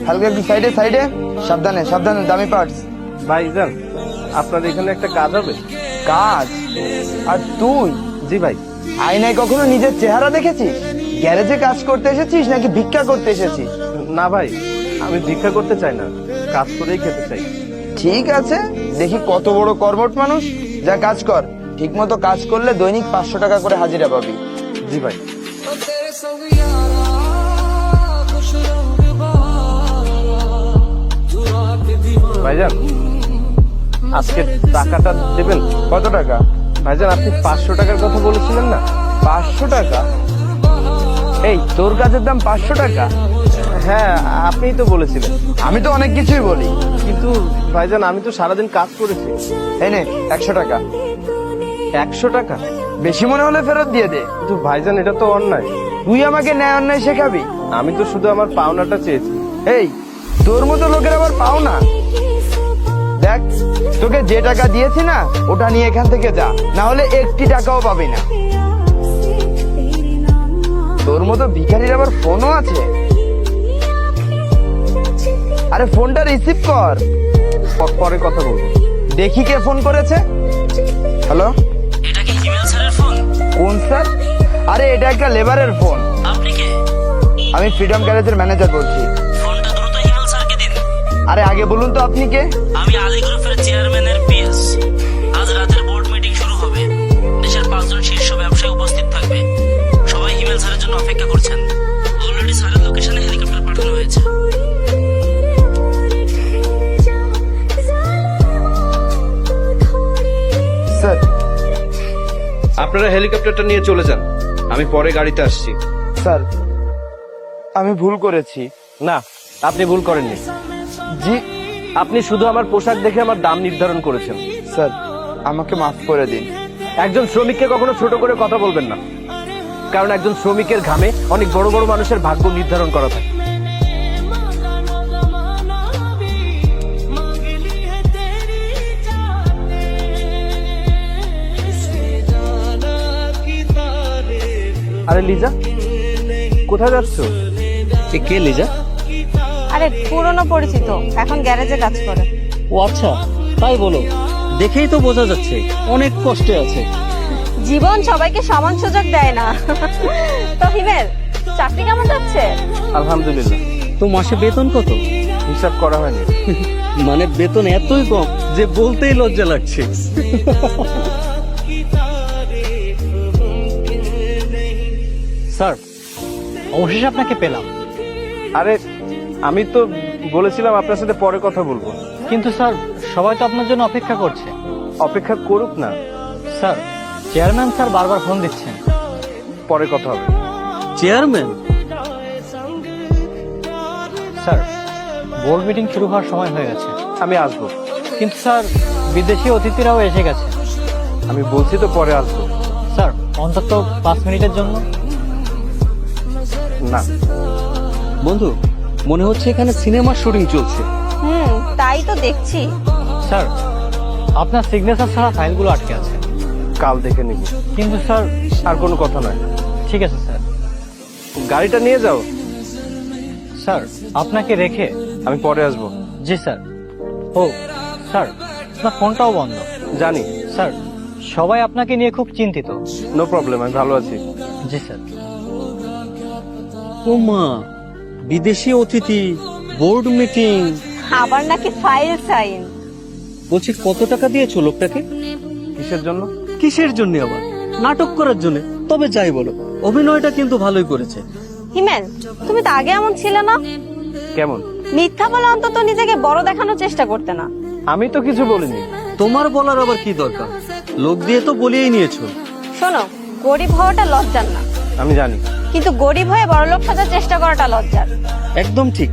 হালকা একটু সাইডে সাইডে, সাবধানে সাবধানে, দামি পার্টস। ভাইজান, আপনার এখানে একটা কাজ হবে। কাজ? আর তুই? জি ভাই। আয়নায় কখনো নিজের চেহারা দেখেছিস? গ্যারেজে কাজ করতে এসেছিস নাকি ভিক্ষা করতে এসেছিস? না ভাই, আমি ভিক্ষা করতে চাই না, কাজ করেই খেতে চাই। ঠিক আছে, দেখি কত বড় কর্মঠ মানুষ। যা কাজ কর, ঠিক মতো কাজ করলে দৈনিক 500 টাকা করে হাজিরা পাবি। জি ভাই। ভাইজান, আজকে টাকাটা দেবেন? কত টাকা? ভাইজান, আপনি 500 টাকার কথা বলেছিলেন না? 500 টাকা? এই তোর কাজের দাম 500 টাকা? হ্যাঁ, আপনিই তো বলেছিলেন। আমি তো অনেক কিছুই বলি। কিন্তু ভাইজান, আমি তো সারাদিন কাজ করেছি। এই নে 100 টাকা। 100 টাকা? বেশি মনে হলে ফেরত দিয়ে দে। কিন্তু ভাইজান, এটা তো অন্যায়। তুই আমাকে ন্যায় অন্যায় শেখাবি? আমি তো শুধু আমার পাওনাটা চেয়েছি। এই তোর মতো লোকের আবার পাও না? দেখ, তোকে যে টাকা দিয়েছি না, ওটা নিয়ে এখান থেকে যা, না হলে একটি টাকাও পাবি না। তোর মতো ভিখারির আবার ফোনও আছে? আরে ফোনটা রিসিভ কর। পরে কথা বলবো। দেখি কে ফোন করেছে। হ্যালো, এটা কি হিমেল স্যারের ফোন? কোন স্যার? আরে এটা একটা লেবারের ফোন। আপনি কে? আমি ফ্রিডম গ্যারেজের ম্যানেজার বলছি। ফোনটা দ্রুত হিমেল স্যারকে দিন। আরে আগে বলুন তো আপনি কে? আমি আলী গ্রুপের চেয়ারম্যানের পিএস। আজ রাতের বোর্ড মিটিং শুরু হবে। দেশের 5 জন শীর্ষ ব্যবসায়ী উপস্থিত থাকবে। সবাই হিমেল স্যারের জন্য অপেক্ষা করছেন। অলরেডি স্যারের লোকেশনে হেলিকপ্টার পাঠানো হয়েছে। স্যার, আপনারা হেলিকপ্টারটা নিয়ে চলে যান, আমি পরে গাড়িতে আসছি। স্যার আমি ভুল করেছি। না, আপনি ভুল করেননি। জি আপনি শুধু আমার পোশাক দেখে আমার দাম নির্ধারণ করেছেন। স্যার, আমাকে মাফ করে দিন। একজন শ্রমিককে কখনো ছোট করে কথা বলবেন না, কারণ একজন শ্রমিকের ঘামে অনেক বড় বড় মানুষের ভাগ্য নির্ধারণ করা থাকে। আরে লিজা, কোথায় যাচ্ছ? কে লিজা? আরে পুরনো পরিচিত, এখন গ্যারেজে কাজ করে। ও আচ্ছা, তাই বলো। দেখেই তো বোঝা যাচ্ছে অনেক কষ্টে আছে। জীবন সবাইকে সমান সুযোগ দেয় না। তো হিমেল, চাকরি কেমন যাচ্ছে? আলহামদুলিল্লাহ। তো মাসে বেতন কত? হিসাব করা হয়নি। মানে বেতন এতই কম যে বলতেই লজ্জা লাগছে। স্যার, অবশেষে আপনাকে পেলাম। আরে আমি তো বলেছিলাম আপনার সাথে পরে কথা বলবো। কিন্তু স্যার, সবাই তো আপনার জন্য অপেক্ষা করছে। অপেক্ষা করুক না, স্যার, চেয়ারম্যান স্যার বারবার ফোন দিচ্ছেন। পরে কথা হবে। চেয়ারম্যান? স্যার, বোর্ড মিটিং শুরু হওয়ার সময় হয়ে গেছে। আমি আসবো। কিন্তু স্যার, বিদেশি অতিথিরাও এসে গেছে। আমি বলছি তো পরে আসবো। স্যার, অন্তত 5 মিনিটের জন্য। না বন্ধু, মনে হচ্ছে এখানে সিনেমার শুটিং চলছে। তাই তো দেখছি। স্যার, আপনার সিগনেচার ছাড়া ফাইলগুলো আটকে আছে। কাল দেখে নিব। কিন্তু স্যার, আর কোনো কথা নয়। ঠিক আছে স্যার। গাড়িটা নিয়ে যাও। স্যার, আপনাকে রেখে আমি পরে আসবো। জি স্যার। ও স্যার, আপনার ফোনটাও বন্ধ। জানি। স্যার, সবাই আপনাকে নিয়ে খুব চিন্তিত। নো প্রবলেম, আমি ভালো আছি। জি স্যার। ও মা, বিদেশি অতিথি, বোর্ড মিটিং, আবার নাকি ফাইল সাইন। বলছি কত টাকা দিয়েছো লোকটাকে? কিসের জন্য? কিসের জন্য আবার? নাটক করার জন্য। তবে যাই বলো, অভিনয়টা কিন্তু ভালোই করেছে। হিমেল, তুমি তো আগে এমন ছিলে না। কেমন? মিথ্যা বলে অন্তত নিজেকে বড় দেখানোর চেষ্টা করতে না। আমি তো কিছু বলিনি। তোমার বলার আবার কি দরকার? লোক দিয়ে তো বলিয়েই নিয়েছো। শোনো, গরিব হওয়াটা লজ্জার না, আমি জানি। কিন্তু গরিব হয়ে বড়লোক সাজার চেষ্টা করাটা লজ্জার। একদম ঠিক।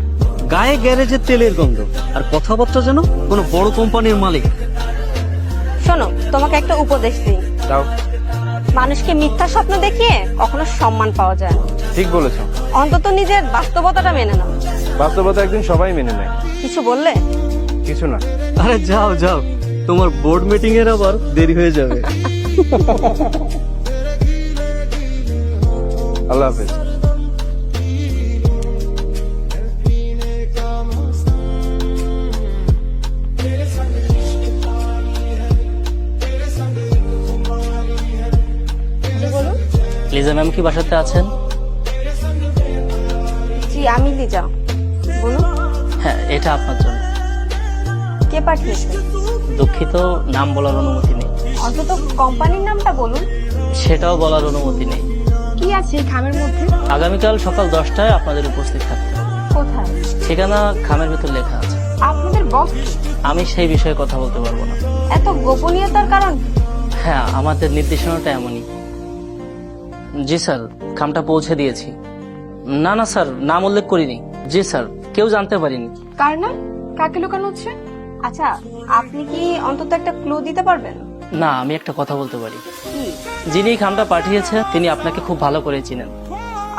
গায়ে গ্যারেজের তেলের গন্ধ, আর কথাবার্তা যেন কোনো বড় কোম্পানির মালিক। শোনো, তোমাকে একটা উপদেশ দিই। দাও। মানুষকে মিথ্যা স্বপ্ন দেখিয়ে কখনো সম্মান পাওয়া যায় না। ঠিক বলেছ। অন্তত নিজের বাস্তবতাটা মেনে নাও। বাস্তবতা একদিন সবাই মেনে নেয়। কিছু বললে? কিছু না। আরে যাও যাও, তোমার বোর্ড মিটিং এর আবার দেরি হয়ে যাবে। আল্লাহ হাফেজ। লিজা ম্যাম কি বাসাতে আছেন? জি আমি লিজা, বলুন হ্যাঁ, এটা আপনার জন্য। কে পাঠিয়েছে? দুঃখিত, নাম বলার অনুমতি নেই। অন্তত কোম্পানির নামটা বলুন। সেটাও বলার অনুমতি নেই। কি আছে এই খামের মধ্যে? আগামীকাল সকাল 10টায় আপনাদের উপস্থিত থাকতে হবে। কোথায়? ঠিকানা খামের ভেতর লেখা আছে। আপনাদের বস কে? আমি সেই বিষয়ে কথা বলতে পারবো না। এত গোপনীয়তার কারণ কি? হ্যাঁ, আমাদের নির্দেশনাটা এমনই। জি স্যার, খামটা পৌঁছে দিয়েছি। না না স্যার, নাম উল্লেখ করিনি। জি স্যার, কেউ জানতে পারিনি। কার নাম? কাকে লুকানো হচ্ছে? আচ্ছা, আপনি কি অন্তত একটা ক্লু দিতে পারবেন? না, আমি একটা কথা বলতে পারি। কি? যিনি এই খামটা পাঠিয়েছে তিনি আপনাকে খুব ভালো করে চিনেন।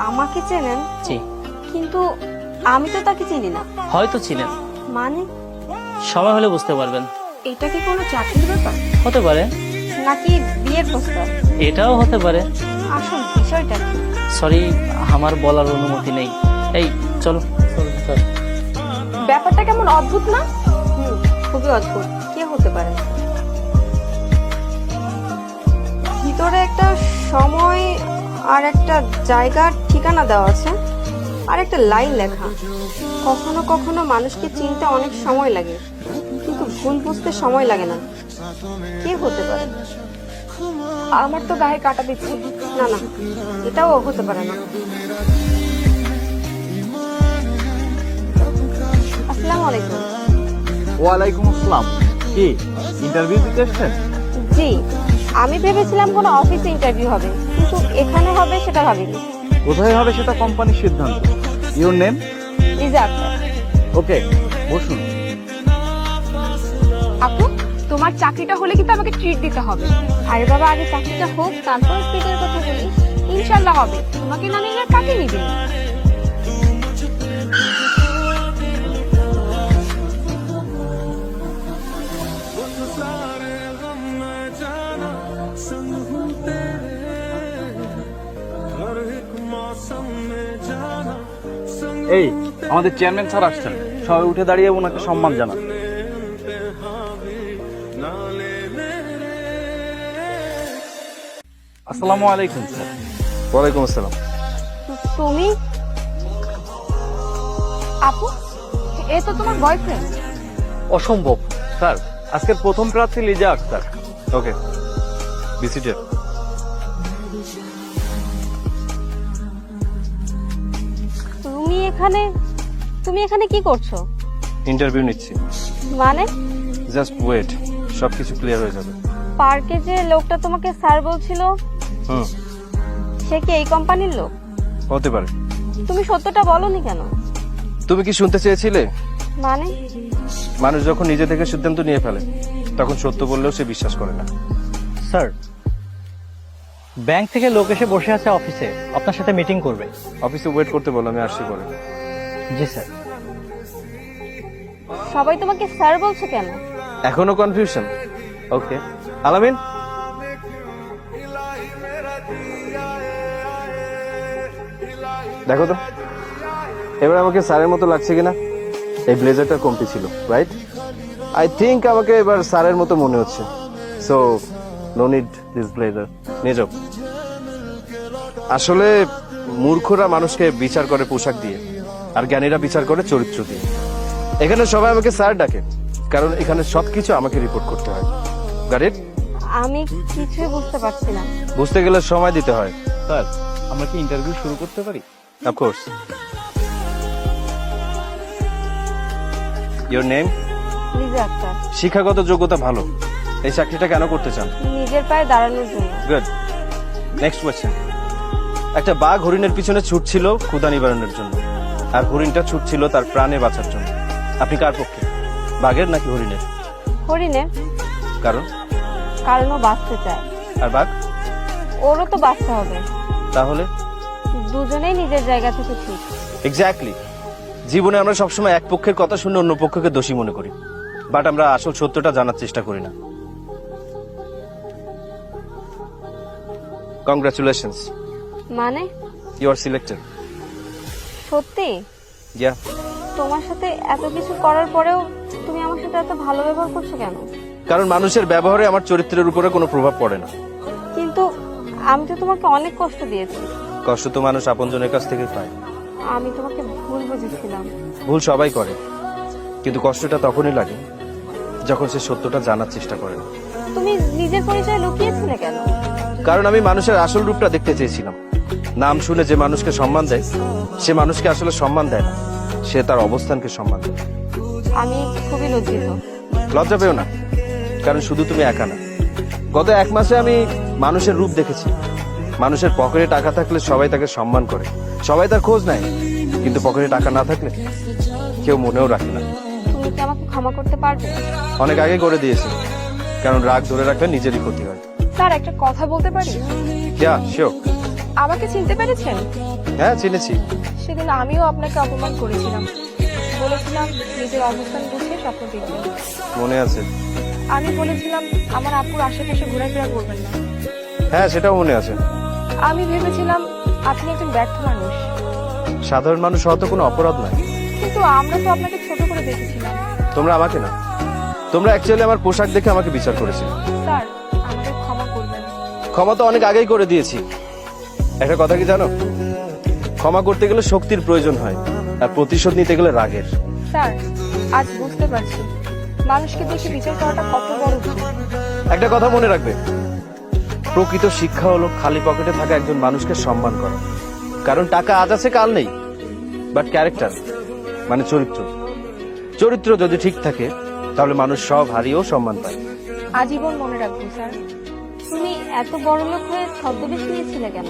আমাকে চেনেন? জি। কিন্তু আমি তো তাকে চিনি না। হয়তো চিনেন, মানে সময় হলে বুঝতে পারবেন। এটা কি কোনো চাকরির ব্যাপার হতে পারে, নাকি বিয়ের প্রস্তাব? এটাও হতে পারে। আসল বিষয়টা কি? সরি, আমার বলার অনুমতি নেই। এই চলো চলো স্যার। ব্যাপারটা কেমন অদ্ভুত না? খুবই অদ্ভুত। কে হতে পারে? ভিতরে একটা সময় আর একটা জায়গার ঠিকানা দেওয়া আছে, আর একটা লাইন লেখা। কখনো কখনো মানুষকে চিনতে অনেক সময় লাগে, কিন্তু ভুল বুঝতে সময় লাগে না। কে হতে পারে? আমার তো গায়ে কাটা দিচ্ছে। না না, এটাও হতে পারে না। আসসালামু আলাইকুম। ওয়ালাইকুম আসসালাম। কি ইন্টারভিউ দিতে এসেছেন? জি, আমি ভেবেছিলাম কোনো অফিসে ইন্টারভিউ হবে, কিন্তু এখানে হবে সেটা ভাবিনি। কোথায় হবে সেটা কোম্পানির সিদ্ধান্ত। Your name? Liza Akter. Okay, বসুন। আপু, তোমার চাকরিটা হলে কিন্তু আমাকে ট্রিট দিতে হবে। আরে বাবা, আগে চাকরিটা হোক, তারপর ট্রিটের কথা বলি। ইনশাল্লাহ হবে। তোমাকে না নিলে আর কাকে নিবে? এই, আমাদের চেয়ারম্যান স্যার আসছেন, সবাই উঠে দাঁড়িয়ে ওনাকে সম্মান জানান। আসসালামু আলাইকুম স্যার। ওয়ালাইকুম আসসালাম। তুমি? আপু, এ তো তোমার বয়ফ্রেন্ড। অসম্ভব স্যার, আজকের প্রথম প্রার্থী লিজা আক্তার। ওকে, বি সিটেড। তুমি এখানে কি করছো? ইন্টারভিউ নিচ্ছি। মানে? জাস্ট ওয়েট, সবকিছু ক্লিয়ার হয়ে যাবে। পার্কে যে লোকটা তোমাকে স্যার বলছিল, সে কি এই কোম্পানির লোক? হতে পারে। তুমি সত্যটা বলনি কেন? তুমি কি শুনতে চেয়েছিলে? মানে? মানুষ যখন নিজে থেকে সিদ্ধান্ত নিয়ে ফেলে, তখন সত্য বললেও সে বিশ্বাস করে না। স্যার, ব্যাংক থেকে লোক এসে বসে আছে অফিসে, আপনার সাথে মিটিং করবে। অফিসে ওয়েট করতে বলো, আমি আসছি পরে। জি স্যার। সবাই তোমাকে স্যার বলছে কেন? এখনো কনফিউশন? ওকে, আলামিন। দেখো তো এবার আমাকে স্যারের মতো লাগছে কিনা। এই ব্লেজারটা কমতি ছিল, রাইট? আই থিংক আমাকে এবার স্যারের মতো মনে হচ্ছে। So no need this blazer. নিয়ে যাও। আসলে মূর্খরা মানুষকে বিচার করে পোশাক দিয়ে, আর জ্ঞানীরা বিচার করে চরিত্র দিয়ে। এখানে সবাই আমাকে স্যার ডাকে, কারণ এখানে সবকিছু আমাকে রিপোর্ট করতে হয়। Got it? আমি কিছুই বুঝতে পারছি না। বুঝতে গেলে সময় দিতে হয়। স্যার, আমরা কি ইন্টারভিউ শুরু করতে পারি? Of course. Your name? Liza Akter. শিক্ষাগত যোগ্যতা ভালো। এই চাকরিটা কেন করতে চান? নিজের পায়ে দাঁড়ানোর জন্য। গুড। Next question. একটা বাঘ হরিণের পিছনে ছুটছিল ক্ষুধা নিবারণের জন্য, আর হরিণটা ছুটছিল তার প্রাণে বাঁচার জন্য। আপনি কার পক্ষে, বাঘের নাকি হরিণের? হরিণের। কারণ ও বাঁচতে চায়। আর বাঘ? ওরও তো বাঁচতে হবে। তাহলে দুজনেই নিজের জায়গা থেকে ঠিক। এক্স্যাক্টলি। জীবনে আমরা সবসময় এক পক্ষের কথা শুনে অন্য পক্ষকে দোষী মনে করি, বাট আমরা আসল সত্যটা জানার চেষ্টা করি না। কংগ্রাচুলেশনস, মানে? You are selected. সত্যি? ইয়া। তোমার সাথে এত কিছু করার পরেও তুমি আমার সাথে এত ভালো ব্যবহার করছো কেন? কারণ মানুষের ব্যবহারে আমার চরিত্রের উপরে কোনো প্রভাব পড়ে না। কিন্তু আমি তো তোমাকে অনেক কষ্ট দিয়েছি। কষ্ট তো মানুষ আপনজনের কাছ থেকে পায়। আমি তোমাকে ভুল বুঝেছিলাম। ভুল সবাই করে, কিন্তু কষ্টটা তখনই লাগে যখন সে সত্যটা জানার চেষ্টা করে না। তুমি নিজের পরিচয় লুকিয়েছিলে কেন? কারণ আমি মানুষের আসল রূপটা দেখতে চেয়েছিলাম। নাম শুনে যে মানুষকে সম্মান দেয়, সে মানুষকে আসলে সম্মান দেয় না, সে তার অবস্থানকে সম্মান দেয়। আমি খুবই লজ্জিত। লজ্জা পেও না, কারণ শুধু তুমি একা না। গত 1 মাসে আমি মানুষের রূপ দেখেছি। মানুষের পকেটে টাকা থাকলে সবাই তাকে সম্মান করে, সবাই তার খোঁজ নেয়, কিন্তু পকেটে টাকা না থাকলে কেউ মনেও রাখে না। তুমি কি আমাকে ক্ষমা করতে পারবে? অনেক আগে করে দিয়েছি, কারণ রাগ ধরে রাখলে নিজেরই ক্ষতি হয়। স্যার, একটা কথা বলতে পারি? শিওর। আমাকে চিনতে পেরেছেন? হ্যাঁ, চিনেছি। সেদিন আমিও আপনাকে অপমান করেছিলাম, বলেছিলাম নিজের অবস্থান বুঝে স্বপ্ন দেখবেন। মনে আছে? আমি বলেছিলাম আমার আপুর আশেপাশে ঘোরাফেরা করবেন না। হ্যাঁ, সেটাও মনে আছে। আমি ভেবেছিলাম আপনি একজন ব্যর্থ মানুষ, সাধারণ মানুষ হওয়া তো কোনো অপরাধ নয়। কিন্তু আমরা তো আপনাকে ছোট করে দেখেছিলাম। তোমরা আমাকে না, তোমরা অ্যাকচুয়ালি আমার পোশাক দেখে আমাকে বিচার করেছিলে। স্যার, আমাকে ক্ষমা করবেন। ক্ষমা তো অনেক আগেই করে দিয়েছি। একটা কথা কি জানো, ক্ষমা করতে গেলে শক্তির প্রয়োজন হয়, আর প্রতিশোধ নিতে গেলে রাগের। স্যার, আজ বুঝতে পারছি মানুষকে দেখে বিচার করাটা কত বড় ভুল। একটা কথা মনে রাখবে, প্রকৃত শিক্ষা হলো খালি পকেটে থাকা একজন মানুষকে সম্মান করা। কারণ টাকা আজ আছে কাল নেই, বাট ক্যারেক্টার মানে চরিত্র যদি ঠিক থাকে তাহলে মানুষ সব হারিয়েও সম্মান পায়। আজীবন মনে রাখবো স্যার। তুমি এত বড় লোক হয়ে ছদ্মবেশ নিয়েছিলে কেন?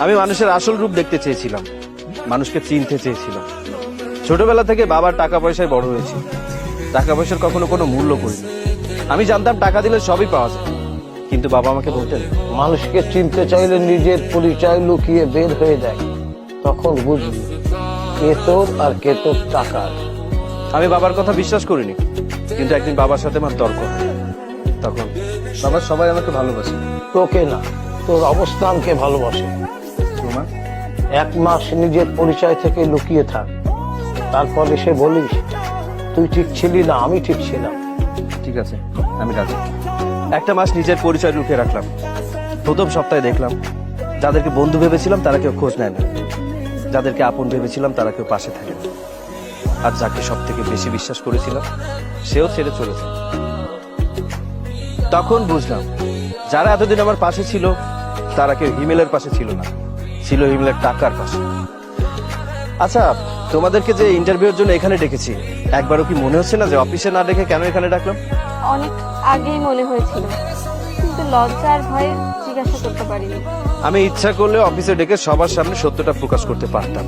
আমি মানুষের আসল রূপ দেখতে চেয়েছিলাম, মানুষকে চিনতে চেয়েছিলাম। ছোটবেলা থেকে বাবার টাকা পয়সায় বড় হয়েছি, টাকা পয়সার কখনো কোনো মূল্য করিনি। আমি জানতাম টাকা দিলে সবই পাওয়া যায়, কিন্তু বাবা আমাকে বলতেন, মানুষকে চিনতে চাইলে নিজের পরিচয় লুকিয়ে বের হয়ে যায়, তখন বুঝবি কে তোর আর কে তোর টাকার। আমি বাবার কথা বিশ্বাস করিনি, কিন্তু একদিন বাবার সাথে আমার তর্ক হয়। তখন বাবার সবাই আমাকে ভালোবাসে। তোকে না, তোর অবস্থানকে ভালোবাসে। তোমার 1 মাস নিজের পরিচয় থেকে লুকিয়ে থাক, তারপর এসে বলিস তুই ঠিক ছিলি না, আমি ঠিক ছিলাম। ঠিক আছে, আমি রাজি। 1 মাস নিজের পরিচয় লুকিয়ে রাখলাম। প্রথম সপ্তাহে দেখলাম যাদেরকে বন্ধু ভেবেছিলাম তারা কেউ খোঁজ নেয় না, যাদেরকে আপন ভেবেছিলাম তারা কেউ পাশে থাকে না, আর যাকে সব থেকে বেশি বিশ্বাস করেছিলাম সেও ছেড়ে চলেছে। তখন বুঝলাম যারা এতদিন আমার পাশে ছিল তারা কেউ হিমেলের পাশে ছিল না, ছিল হিমেলের টাকার পাশে। আচ্ছা, তোমাদেরকে যে ইন্টারভিউর জন্য এখানে ডেকেছি, একবারও কি মনে হচ্ছে না যে অফিসে না ডেকে কেন এখানে ডাকলাম? অনেক আগেই মনে হয়েছিল, কিন্তু লজ্জার ভয়ে জিজ্ঞাসা করতে পারিনি। আমি ইচ্ছা করলে অফিসে ডেকে সবার সামনে সত্যটা প্রকাশ করতে পারতাম,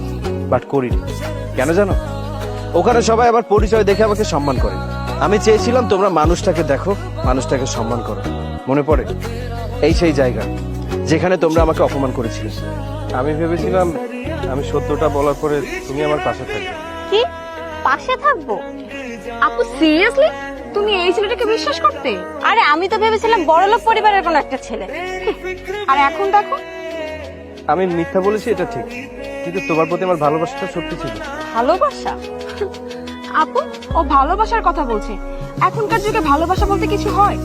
বাট করিনি। কেন জানো? ওখানে সবাই আবার পরিচয় দেখে আমাকে সম্মান করে। আমি চেয়েছিলাম তোমরা মানুষটাকে দেখো, মানুষটাকে সম্মান করো। মনে পড়ে এই সেই জায়গা যেখানে তোমরা আমাকে অপমান করেছিলে। আমি ভেবেছিলাম আমি সত্যটা বলার পরে তুমি আমার পাশে থাকবে। কি পাশে থাকবো? আপু, সিরিয়াসলি তুমি এই ছেলেটাকে বিশ্বাস করতে? আরে আমি তো ভেবেছিলাম বড়লোক পরিবারের কোন একটা ছেলে, আর এখন দেখো। আমি মিথ্যা বলেছি এটা ঠিক, কিন্তু তোমার প্রতি আমার ভালোবাসাটা সত্যি ছিল। ভালোবাসা? আপু, ও ভালোবাসার কথা বলছে। এখনকার যুগে ভালোবাসা বলতে কিছু হয়?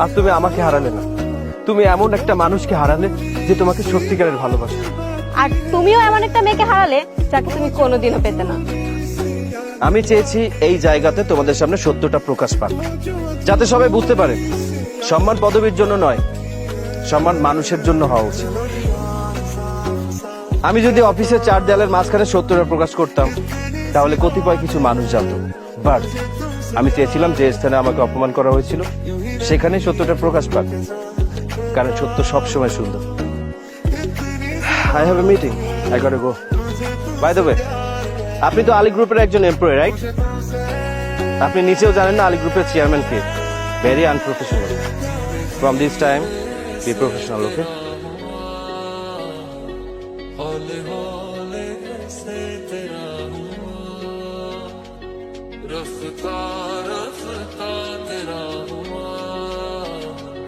আর তুমি আমাকে হারালে না, তুমি এমন একটা মানুষকে হারালে যে তোমাকে সত্যিকারের ভালোবাসে। আর তুমিও এমন একটা মেয়েকে হারালে যাকে তুমি কোনোদিনও পেতে না। আমি চেয়েছি এই জায়গাতে তোমাদের সামনে সত্যটা প্রকাশ পাক, যাতে সবাই বুঝতে পারে সম্মান পদবীর জন্য নয়, সম্মান মানুষের জন্য হওয়া উচিত। আমি যদি অফিসের 4 দেয়ালের মাঝখানে সত্যটা প্রকাশ করতাম তাহলে কতিপয় কিছু মানুষ জানতো, বাট আমি চেয়েছিলাম যে স্থানে আমাকে অপমান করা হয়েছিল সেখানেই সত্যটা প্রকাশ পাক, কারণ সত্য সবসময় সুন্দর। I have a meeting. I gotta go. By the way, আপনি তো আলী গ্রুপের একজন এমপ্লয়ি, রাইট? আপনি নিচেও জানেন না আলী গ্রুপের চেয়ারম্যান কে? Very unprofessional. From this time be professional, okay? रफ्तार